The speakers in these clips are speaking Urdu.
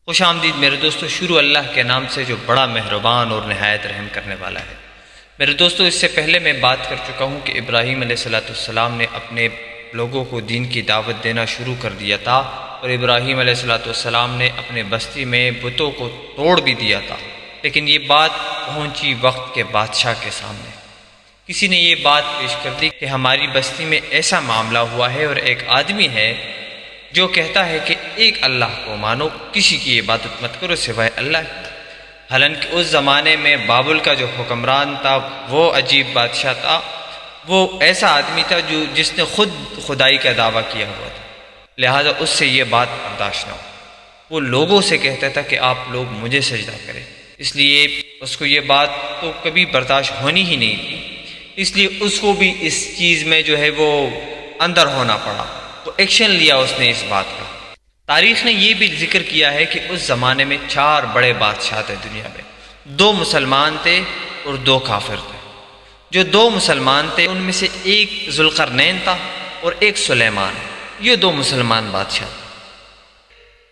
خوش آمدید میرے دوستو، شروع اللہ کے نام سے جو بڑا مہربان اور نہایت رحم کرنے والا ہے۔ میرے دوستو، اس سے پہلے میں بات کر چکا ہوں کہ ابراہیم علیہ السلام نے اپنے لوگوں کو دین کی دعوت دینا شروع کر دیا تھا، اور ابراہیم علیہ السلام نے اپنے بستی میں بتوں کو توڑ بھی دیا تھا، لیکن یہ بات پہنچی وقت کے بادشاہ کے سامنے۔ کسی نے یہ بات پیش کر دی کہ ہماری بستی میں ایسا معاملہ ہوا ہے اور ایک آدمی ہے جو کہتا ہے کہ ایک اللہ کو مانو، کسی کی عبادت مت کرو سوائے اللہ کی۔ حالانکہ اس زمانے میں بابل کا جو حکمران تھا وہ عجیب بادشاہ تھا، وہ ایسا آدمی تھا جس نے خود خدائی کا دعویٰ کیا ہوا تھا، لہٰذا اس سے یہ بات برداشت نہ ہو۔ وہ لوگوں سے کہتا تھا کہ آپ لوگ مجھے سجدہ کریں، اس لیے اس کو یہ بات تو کبھی برداشت ہونی ہی نہیں تھی، اس لیے اس کو بھی اس چیز میں جو ہے وہ اندر ہونا پڑا، تو ایکشن لیا اس نے اس بات کا۔ تاریخ نے یہ بھی ذکر کیا ہے کہ اس زمانے میں 4 بڑے بادشاہ تھے دنیا میں، 2 مسلمان تھے اور 2 کافر تھے۔ جو 2 مسلمان تھے ان میں سے ایک ذوالقرنین تھا اور ایک سلیمان، یہ 2 مسلمان بادشاہ تھے۔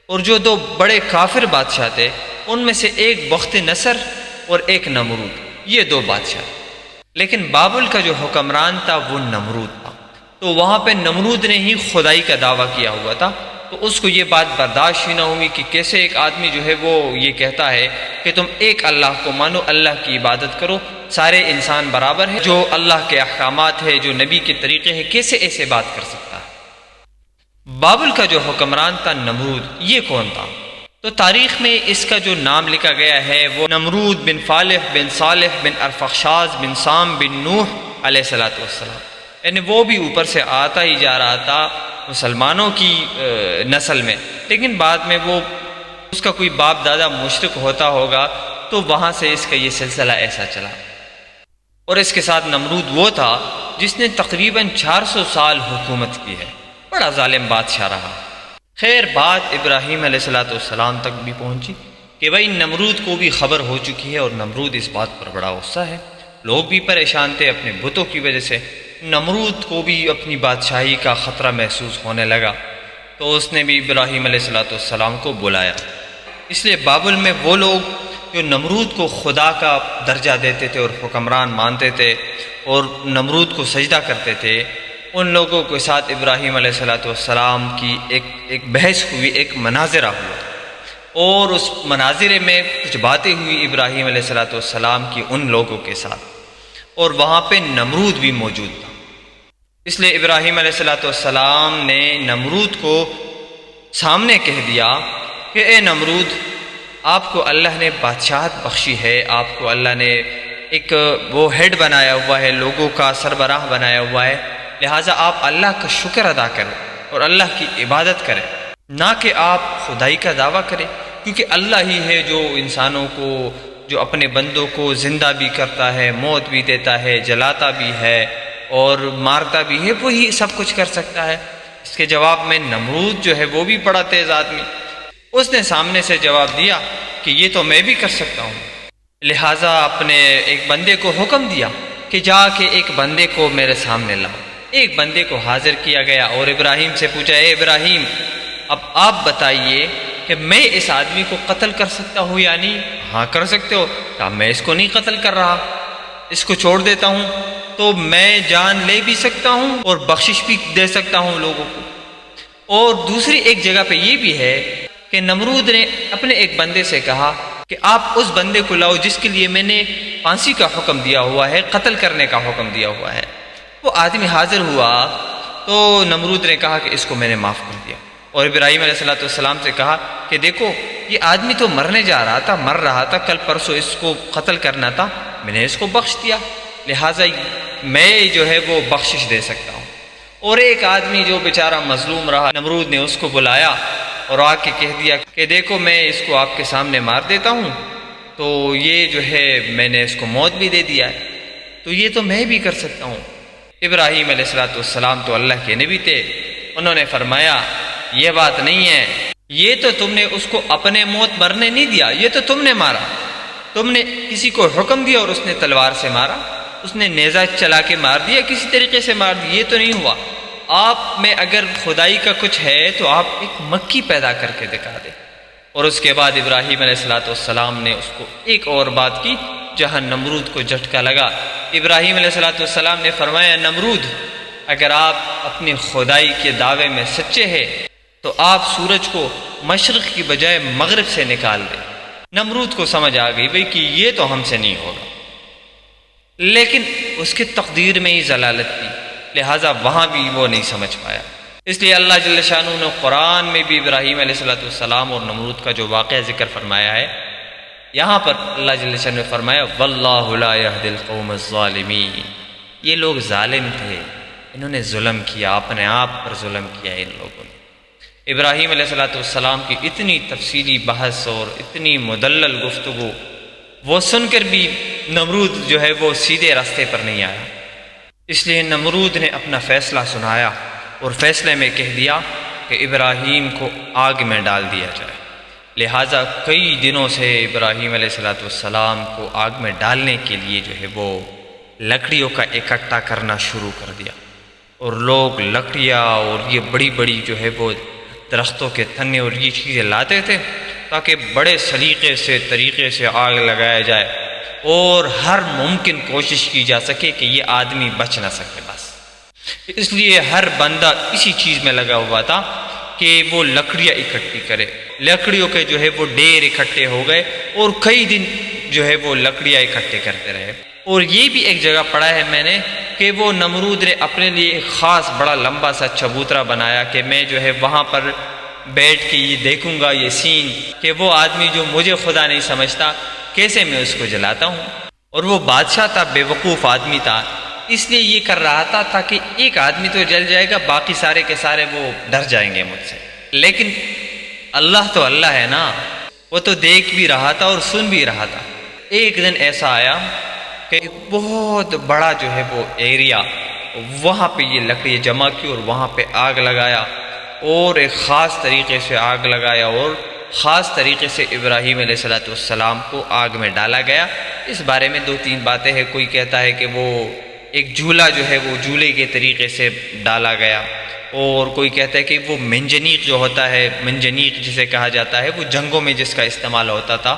اور جو 2 بڑے کافر بادشاہ تھے ان میں سے ایک بخت نصر اور ایک نمرود، یہ 2 بادشاہ تھے۔ لیکن بابل کا جو حکمران تھا وہ نمرود تھا، تو وہاں پہ نمرود نے ہی خدائی کا دعویٰ کیا ہوا تھا، تو اس کو یہ بات برداشت ہی نہ ہوئی کہ کیسے ایک آدمی جو ہے وہ یہ کہتا ہے کہ تم ایک اللہ کو مانو، اللہ کی عبادت کرو، سارے انسان برابر ہیں، جو اللہ کے احکامات ہیں، جو نبی کے طریقے ہیں، کیسے ایسے بات کر سکتا ہے۔ بابل کا جو حکمران تھا نمرود، یہ کون تھا؟ تو تاریخ میں اس کا جو نام لکھا گیا ہے وہ نمرود بن فالح بن صالح بن ارفخشاد بن سام بن نوح علیہ السلام، یعنی وہ بھی اوپر سے آتا ہی جا رہا تھا مسلمانوں کی نسل میں، لیکن بعد میں وہ اس کا کوئی باپ دادا مشرک ہوتا ہوگا تو وہاں سے اس کا یہ سلسلہ ایسا چلا۔ اور اس کے ساتھ نمرود وہ تھا جس نے تقریباً 400 سال حکومت کی ہے، بڑا ظالم بادشاہ رہا۔ خیر، بات ابراہیم علیہ السلام تک بھی پہنچی کہ بھائی نمرود کو بھی خبر ہو چکی ہے، اور نمرود اس بات پر بڑا غصہ ہے، لوگ بھی پریشان تھے اپنے بتوں کی وجہ سے، نمرود کو بھی اپنی بادشاہی کا خطرہ محسوس ہونے لگا، تو اس نے بھی ابراہیم علیہ السلام کو بلایا۔ اس لیے بابل میں وہ لوگ جو نمرود کو خدا کا درجہ دیتے تھے اور حکمران مانتے تھے اور نمرود کو سجدہ کرتے تھے، ان لوگوں کے ساتھ ابراہیم علیہ السلام کی ایک بحث ہوئی، ایک مناظرہ ہوا، اور اس مناظرے میں کچھ باتیں ہوئی ابراہیم علیہ السلام کی ان لوگوں کے ساتھ، اور وہاں پہ نمرود بھی موجود تھا۔ اس لیے ابراہیم علیہ السلام نے نمرود کو سامنے کہہ دیا کہ اے نمرود، آپ کو اللہ نے بادشاہت بخشی ہے، آپ کو اللہ نے ایک وہ ہیڈ بنایا ہوا ہے، لوگوں کا سربراہ بنایا ہوا ہے، لہٰذا آپ اللہ کا شکر ادا کریں اور اللہ کی عبادت کریں، نہ کہ آپ خدائی کا دعویٰ کریں، کیونکہ اللہ ہی ہے جو انسانوں کو، جو اپنے بندوں کو زندہ بھی کرتا ہے، موت بھی دیتا ہے، جلاتا بھی ہے اور مارتا بھی ہے، وہی سب کچھ کر سکتا ہے۔ اس کے جواب میں نمرود جو ہے وہ بھی بڑا تیز آدمی، اس نے سامنے سے جواب دیا کہ یہ تو میں بھی کر سکتا ہوں، لہٰذا اپنے ایک بندے کو حکم دیا کہ جا کے ایک بندے کو میرے سامنے لاؤ۔ ایک بندے کو حاضر کیا گیا اور ابراہیم سے پوچھا، اے ابراہیم، اب آپ بتائیے کہ میں اس آدمی کو قتل کر سکتا ہوں یا نہیں؟ ہاں کر سکتے ہو۔ کہا میں اس کو نہیں قتل کر رہا، اس کو چھوڑ دیتا ہوں تو میں جان لے بھی سکتا ہوں اور بخشش بھی دے سکتا ہوں لوگوں کو۔ اور دوسری ایک جگہ پہ یہ بھی ہے کہ نمرود نے اپنے ایک بندے سے کہا کہ آپ اس بندے کو لاؤ جس کے لیے میں نے پھانسی کا حکم دیا ہوا ہے، قتل کرنے کا حکم دیا ہوا ہے۔ وہ آدمی حاضر ہوا تو نمرود نے کہا کہ اس کو میں نے معاف کر دیا، اور ابراہیم علیہ السلام سے کہا کہ دیکھو یہ آدمی تو مرنے جا رہا تھا، مر رہا تھا، کل پرسوں اس کو قتل کرنا تھا، میں نے اس کو بخش دیا، لہٰذا میں جو ہے وہ بخشش دے سکتا ہوں۔ اور ایک آدمی جو بیچارہ مظلوم رہا، نمرود نے اس کو بلایا اور آ کے کہہ دیا کہ دیکھو میں اس کو آپ کے سامنے مار دیتا ہوں، تو یہ جو ہے میں نے اس کو موت بھی دے دیا ہے، تو یہ تو میں بھی کر سکتا ہوں۔ ابراہیم علیہ السلام تو اللہ کے نبی تھے، انہوں نے فرمایا یہ بات نہیں ہے، یہ تو تم نے اس کو اپنے موت مرنے نہیں دیا، یہ تو تم نے مارا، تم نے کسی کو حکم دیا اور اس نے تلوار سے مارا، اس نے نیزہ چلا کے مار دیا، کسی طریقے سے مار دیا، یہ تو نہیں ہوا۔ آپ میں اگر خدائی کا کچھ ہے تو آپ ایک مکی پیدا کر کے دکھا دیں، اور اس کے بعد ابراہیم علیہ السلام نے اس کو ایک اور بات کی جہاں نمرود کو جھٹکا لگا۔ ابراہیم علیہ السلام نے فرمایا، نمرود اگر آپ اپنی خدائی کے دعوے میں سچے ہیں تو آپ سورج کو مشرق کی بجائے مغرب سے نکال دیں۔ نمرود کو سمجھ آ گئی بھئی کہ یہ تو ہم سے نہیں ہوگا، لیکن اس کی تقدیر میں ہی ضلالت تھی، لہٰذا وہاں بھی وہ نہیں سمجھ پایا۔ اس لیے اللہ جل شانہ نے قرآن میں بھی ابراہیم علیہ السلام اور نمرود کا جو واقعہ ذکر فرمایا ہے، یہاں پر اللہ جل شانہ نے فرمایا واللہ لا یہدی القوم الظالمین، یہ لوگ ظالم تھے، انہوں نے ظلم کیا، اپنے آپ پر ظلم کیا ان لوگوں نے۔ ابراہیم علیہ السلام کی اتنی تفصیلی بحث اور اتنی مدلل گفتگو وہ سن کر بھی نمرود جو ہے وہ سیدھے راستے پر نہیں آیا، اس لیے نمرود نے اپنا فیصلہ سنایا اور فیصلے میں کہہ دیا کہ ابراہیم کو آگ میں ڈال دیا جائے۔ لہٰذا کئی دنوں سے ابراہیم علیہ السلام کو آگ میں ڈالنے کے لیے جو ہے وہ لکڑیوں کا اکٹھا کرنا شروع کر دیا، اور لوگ لکڑیاں اور یہ بڑی بڑی جو ہے وہ درختوں کے تنے اور یہ چیزیں لاتے تھے تاکہ بڑے سلیقے سے طریقے سے آگ لگایا جائے اور ہر ممکن کوشش کی جا سکے کہ یہ آدمی بچ نہ سکے بس۔ اس لیے ہر بندہ اسی چیز میں لگا ہوا تھا کہ وہ لکڑیاں اکٹھی کرے۔ لکڑیوں کے جو ہے وہ ڈھیر اکٹھے ہو گئے اور کئی دن جو ہے وہ لکڑیاں اکٹھے کرتے رہے۔ اور یہ بھی ایک جگہ پڑھا ہے میں نے کہ وہ نمرود نے اپنے لیے ایک خاص بڑا لمبا سا چبوترا بنایا کہ میں جو ہے وہاں پر بیٹھ کے یہ دیکھوں گا یہ سین کہ وہ آدمی جو مجھے خدا نہیں سمجھتا کیسے میں اس کو جلاتا ہوں۔ اور وہ بادشاہ تھا، بے وقوف آدمی تھا، اس لیے یہ کر رہا تھا تاکہ ایک آدمی تو جل جائے گا، باقی سارے کے سارے وہ ڈر جائیں گے مجھ سے۔ لیکن اللہ تو اللہ ہے نا، وہ تو دیکھ بھی رہا تھا اور سن بھی رہا تھا۔ ایک دن ایسا آیا کہ بہت بڑا جو ہے وہ ایریا، وہاں پہ یہ لکڑی جمع کی اور وہاں پہ آگ لگایا اور ایک خاص طریقے سے آگ لگایا اور خاص طریقے سے ابراہیم علیہ السلام کو آگ میں ڈالا گیا۔ اس بارے میں دو تین باتیں ہیں۔ کوئی کہتا ہے کہ وہ ایک جھولا جو ہے وہ جھولے کے طریقے سے ڈالا گیا، اور کوئی کہتا ہے کہ وہ منجنیق جو ہوتا ہے، منجنیق جسے کہا جاتا ہے، وہ جنگوں میں جس کا استعمال ہوتا تھا،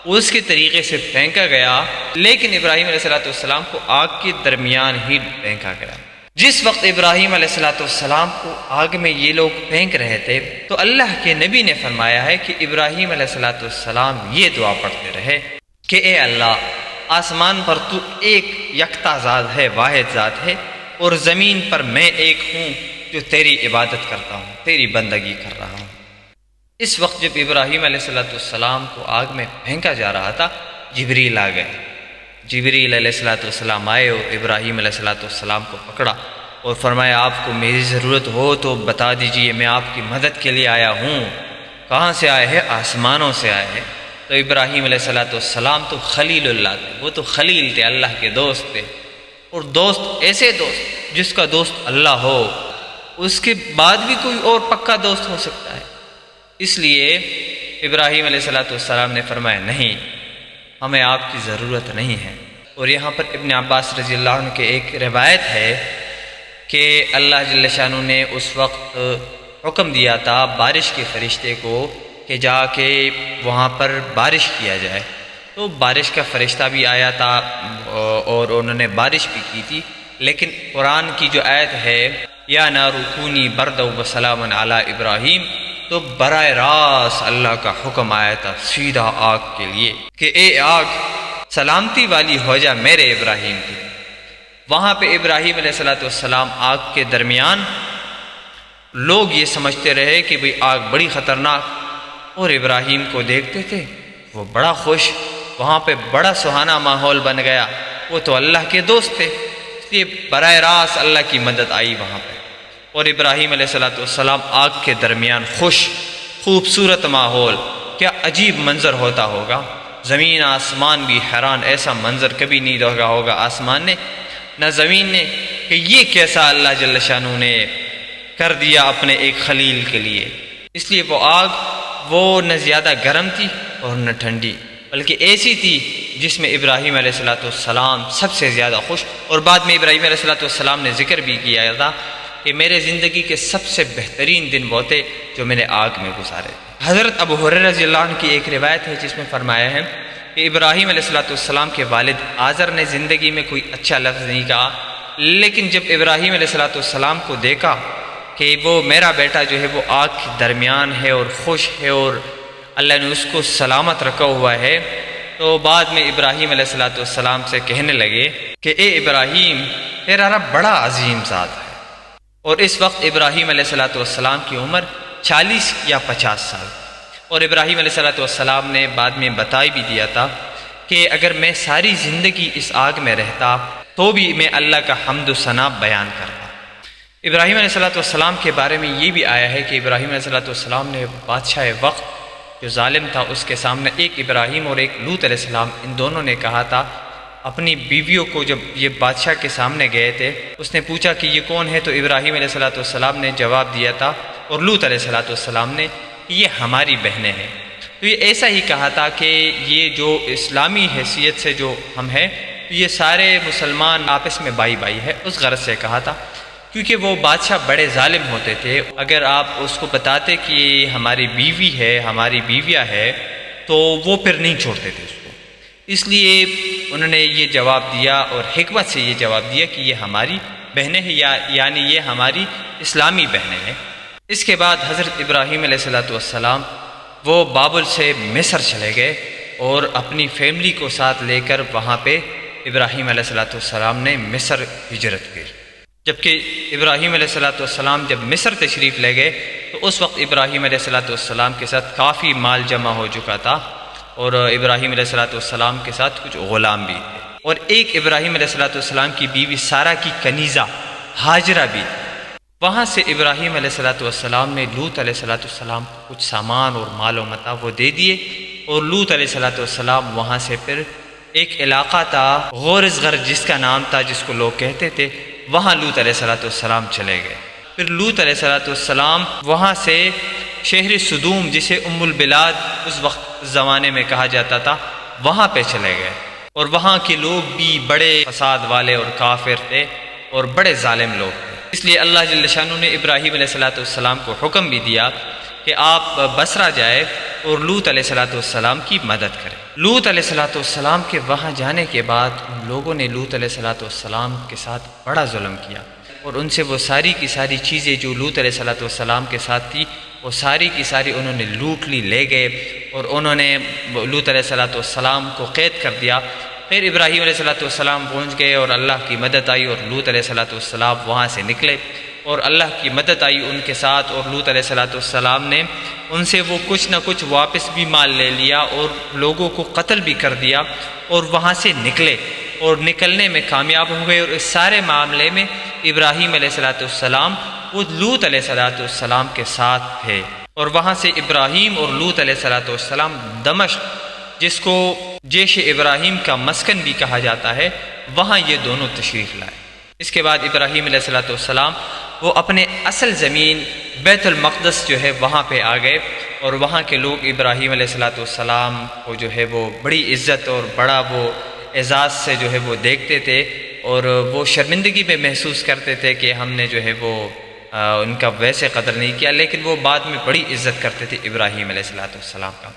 اس کے طریقے سے پھینکا گیا۔ لیکن ابراہیم علیہ السلام کو آگ کے درمیان ہی پھینکا گیا۔ جس وقت ابراہیم علیہ السلام کو آگ میں یہ لوگ پھینک رہے تھے تو اللہ کے نبی نے فرمایا ہے کہ ابراہیم علیہ السلام یہ دعا پڑھتے رہے کہ اے اللہ، آسمان پر تو ایک یکتا ذات ہے، واحد ذات ہے، اور زمین پر میں ایک ہوں جو تیری عبادت کرتا ہوں، تیری بندگی کر رہا ہوں۔ اس وقت جب ابراہیم علیہ السلام کو آگ میں پھینکا جا رہا تھا، جبریل آ گئے۔ جبریل علیہ السلام آئے اور ابراہیم علیہ السلام کو پکڑا اور فرمایا آپ کو میری ضرورت ہو تو بتا دیجئے، میں آپ کی مدد کے لیے آیا ہوں۔ کہاں سے آئے ہیں؟ آسمانوں سے آئے ہیں۔ تو ابراہیم علیہ السلام تو خلیل اللہ تھے، وہ تو خلیل تھے، اللہ کے دوست تھے، اور دوست ایسے دوست جس کا دوست اللہ ہو، اس کے بعد بھی کوئی اور پکا دوست ہو سکتا ہے۔ اس لیے ابراہیم علیہ السلام نے فرمایا نہیں، ہمیں آپ کی ضرورت نہیں ہے۔ اور یہاں پر ابن عباس رضی اللہ عنہ کے ایک روایت ہے کہ اللہ جل شانہ نے اس وقت حکم دیا تھا بارش کے فرشتے کو کہ جا کے وہاں پر بارش کیا جائے، تو بارش کا فرشتہ بھی آیا تھا اور انہوں نے بارش بھی کی تھی۔ لیکن قرآن کی جو آیت ہے یا نار کونی بردا و سلاما علی ابراہیم، تو براہ راست اللہ کا حکم آیا تھا سیدھا آگ کے لیے کہ اے آگ سلامتی والی ہو جا میرے ابراہیم کی۔ وہاں پہ ابراہیم علیہ السلام آگ کے درمیان، لوگ یہ سمجھتے رہے کہ بھئی آگ بڑی خطرناک، اور ابراہیم کو دیکھتے تھے وہ بڑا خوش، وہاں پہ بڑا سہانا ماحول بن گیا، وہ تو اللہ کے دوست تھے، اس لیے براہ راست اللہ کی مدد آئی وہاں پہ۔ اور ابراہیم علیہ السلام آگ کے درمیان خوش، خوبصورت ماحول، کیا عجیب منظر ہوتا ہوگا، زمین آسمان بھی حیران، ایسا منظر کبھی نہیں دیکھا ہوگا آسمان نے نہ زمین نے کہ یہ کیسا اللہ جل شانہ نے کر دیا اپنے ایک خلیل کے لیے۔ اس لیے وہ آگ وہ نہ زیادہ گرم تھی اور نہ ٹھنڈی، بلکہ ایسی تھی جس میں ابراہیم علیہ السلام سب سے زیادہ خوش۔ اور بعد میں ابراہیم علیہ السلام نے ذکر بھی کیا تھا کہ میرے زندگی کے سب سے بہترین دن وہ تھے جو میں نے آگ میں گزارے۔ حضرت ابو ہریرہ رضی اللہ عنہ کی ایک روایت ہے جس میں فرمایا ہے کہ ابراہیم علیہ السلام کے والد آزر نے زندگی میں کوئی اچھا لفظ نہیں کہا، لیکن جب ابراہیم علیہ السلام کو دیکھا کہ وہ میرا بیٹا جو ہے وہ آگ کے درمیان ہے اور خوش ہے اور اللہ نے اس کو سلامت رکھا ہوا ہے، تو بعد میں ابراہیم علیہ السلام سے کہنے لگے کہ اے ابراہیم، تیرا رب بڑا عظیم ذات ہے۔ اور اس وقت ابراہیم علیہ السلام کی عمر 40 یا 50 سال، اور ابراہیم علیہ السلام نے بعد میں بتا بھی دیا تھا کہ اگر میں ساری زندگی اس آگ میں رہتا تو بھی میں اللہ کا حمد و ثنا بیان کرتا۔ ابراہیم علیہ السلام کے بارے میں یہ بھی آیا ہے کہ ابراہیم علیہ السلام نے بادشاہ وقت جو ظالم تھا اس کے سامنے، ایک ابراہیم اور ایک لوط علیہ السلام، ان دونوں نے کہا تھا اپنی بیویوں کو، جب یہ بادشاہ کے سامنے گئے تھے اس نے پوچھا کہ یہ کون ہے، تو ابراہیم علیہ السلام نے جواب دیا تھا اور لوط علیہ السلام نے کہ یہ ہماری بہنیں ہیں۔ تو یہ ایسا ہی کہا تھا کہ یہ جو اسلامی حیثیت سے جو ہم ہیں، تو یہ سارے مسلمان آپس میں بائی بائی ہے، اس غرض سے کہا تھا، کیونکہ وہ بادشاہ بڑے ظالم ہوتے تھے۔ اگر آپ اس کو بتاتے کہ ہماری بیوی ہے، ہماری بیویاں ہے، تو وہ پھر نہیں چھوڑتے تھے اس کو، اس لیے انہوں نے یہ جواب دیا اور حکمت سے یہ جواب دیا کہ یہ ہماری بہنیں ہیں، یعنی یہ ہماری اسلامی بہنیں ہیں۔ اس کے بعد حضرت ابراہیم علیہ السلام وہ بابل سے مصر چلے گئے اور اپنی فیملی کو ساتھ لے کر وہاں پہ ابراہیم علیہ السلام نے مصر ہجرت کی۔ جبکہ ابراہیم علیہ السلام جب مصر تشریف لے گئے تو اس وقت ابراہیم علیہ السلام کے ساتھ کافی مال جمع ہو چکا تھا، اور ابراہیم علیہ السلام کے ساتھ کچھ غلام بھی تھے، اور ایک ابراہیم علیہ السلام کی بیوی سارہ کی کنیزہ ہاجرہ بھی تھی۔ وہاں سے ابراہیم علیہ السلام نے لوط علیہ السلام کو کچھ سامان اور مال و متاع وہ دے دیے، اور لوط علیہ السلام وہاں سے پھر ایک علاقہ تھا غورز غر جس کا نام تھا، جس کو لوگ کہتے تھے، وہاں لوط علیہ السلام چلے گئے۔ پھر لوط علیہ السلام وہاں سے شہر سدوم، جسے ام البلاد اس وقت زمانے میں کہا جاتا تھا، وہاں پہ چلے گئے، اور وہاں کے لوگ بھی بڑے فساد والے اور کافر تھے اور بڑے ظالم لوگ تھے۔ اس لیے اللہ جل شانہ نے ابراہیم علیہ السلام کو حکم بھی دیا کہ آپ بصرہ جائے اور لوط علیہ السلام کی مدد کریں۔ لوط علیہ السلام کے وہاں جانے کے بعد ان لوگوں نے لوط علیہ السلام کے ساتھ بڑا ظلم کیا، اور ان سے وہ ساری کی ساری چیزیں جو لوط علیہ السلام کے ساتھ تھی وہ ساری کی ساری انہوں نے لوٹ لی، لے گئے، اور انہوں نے لوط علیہ السلام کو قید کر دیا۔ پھر ابراہیم علیہ السلام پہنچ گئے اور اللہ کی مدد آئی، اور لوط علیہ السلام وہاں سے نکلے اور اللہ کی مدد آئی ان کے ساتھ، اور لوط علیہ السلام نے ان سے وہ کچھ نہ کچھ واپس بھی مال لے لیا اور لوگوں کو قتل بھی کر دیا، اور وہاں سے نکلے اور نکلنے میں کامیاب ہو گئے۔ اور اس سارے معاملے میں ابراہیم علیہ السلام وہ لوط علیہ السلام کے ساتھ تھے، اور وہاں سے ابراہیم اور لوط علیہ السلام دمشق، جس کو جیش ابراہیم کا مسکن بھی کہا جاتا ہے، وہاں یہ دونوں تشریف لائے۔ اس کے بعد ابراہیم علیہ السلام وہ اپنے اصل زمین بیت المقدس جو ہے وہاں پہ آ گئے، اور وہاں کے لوگ ابراہیم علیہ السلام کو جو ہے وہ بڑی عزت اور بڑا وہ اعزاز سے جو ہے وہ دیکھتے تھے، اور وہ شرمندگی میں محسوس کرتے تھے کہ ہم نے جو ہے وہ ان کا ویسے قدر نہیں کیا، لیکن وہ بعد میں بڑی عزت کرتے تھے ابراہیم علیہ السلام کا۔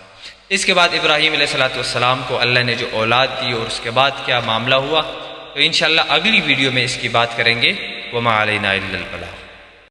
اس کے بعد ابراہیم علیہ السلام کو اللہ نے جو اولاد دی اور اس کے بعد کیا معاملہ ہوا، تو انشاءاللہ اگلی ویڈیو میں اس کی بات کریں گے۔ وما علینا الا البلاغ۔